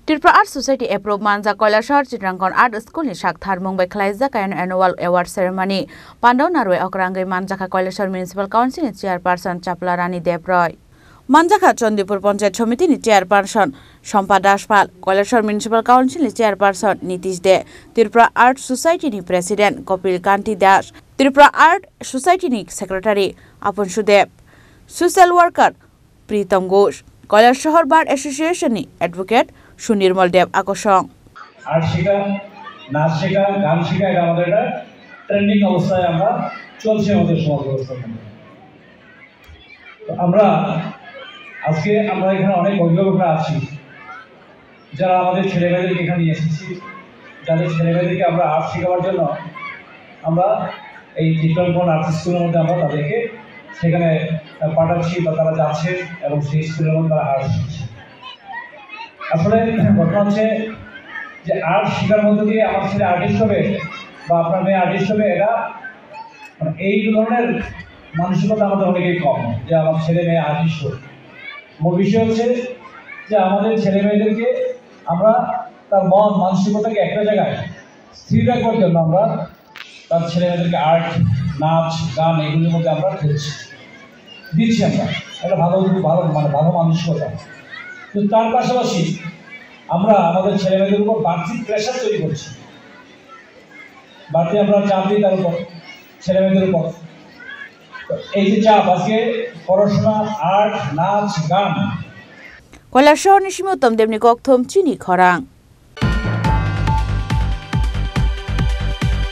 Tirpura Art Society approve Manja Koilashar Chitrangkon Art School ni Shakthar Mumbai Khlaijak annual award ceremony. Pandaw Narwe Okrangai Manjaka Koilashar Municipal Council ni Chairperson Chapla Rani Debroy. Manjaka Chondipur Panchayat Samiti ni Chairperson Shompa Dashpal, Koilashar Municipal Council ni Chairperson Nitish De, Tirpura Art Society ni President Kopil Kanti Das, Tirpura Art Society ni Secretary Apun Sudeb, Social Worker Pritam Ghosh, Koilashar Bar Association ni Advocate Sunirmal দেব আকর্ষণ আর শেখা নাচ শেখা গান শেখা এটা আমাদের একটা trending অবস্থায় আমরা চলছে আমাদের সমাজ ব্যবস্থার মধ্যে। আমরা আজকে এখানে অনেক অভিভাবকরা আছি যারা আমাদের ছেলেমেয়েদেরকে এখানে নিয়ে এসেছি, যাদের ছেলেমেয়েদেরকে আমরা আর্ট শেখাবার জন্য আমরা এই চিত্রাঙ্কন আর্ট স্কুলের মধ্যে আমরা তাদেরকে সেখানে পাঠাচ্ছি বা তারা যাচ্ছে এবং সেই স্কুলের মধ্যে তারা আর্ট শিখছে। আসলে ঘটনা হচ্ছে যে আর্ট শেখার মধ্য দিয়ে আমার ছেলে আর্টিস্ট হবে বা আপনার মেয়ে আর্টিস্ট হবে, এটা মানে এই ধরনের মানসিকতা আমাদের অনেকেই কম যে আমার ছেলে মেয়ে আর্টিস্ট হবে। মূল বিষয় হচ্ছে যে আমাদের ছেলে মেয়েদেরকে আমরা তার মন মানসিকতাকে একটা জায়গায় স্থির রাখবার জন্য আমরা তার ছেলে মেয়েদেরকে আর্ট নাচ গান এগুলির মধ্যে আমরা দিচ্ছি আমরা একটা ভালো মানসিকতা। তো তার পাশাপাশি আমরা আমাদের ছেলেমেয়েদের উপর বাড়তি প্রেশার তৈরি করছি, বাড়তি আমরা চাপ দিই তার উপর ছেলেমেয়েদের উপর। এই যে চাপ আজকে পড়াশোনা আর্ট নাচ গান কৈলাসহর নিশিমোত্তম দেবনি কক্থম চিনি খরাং।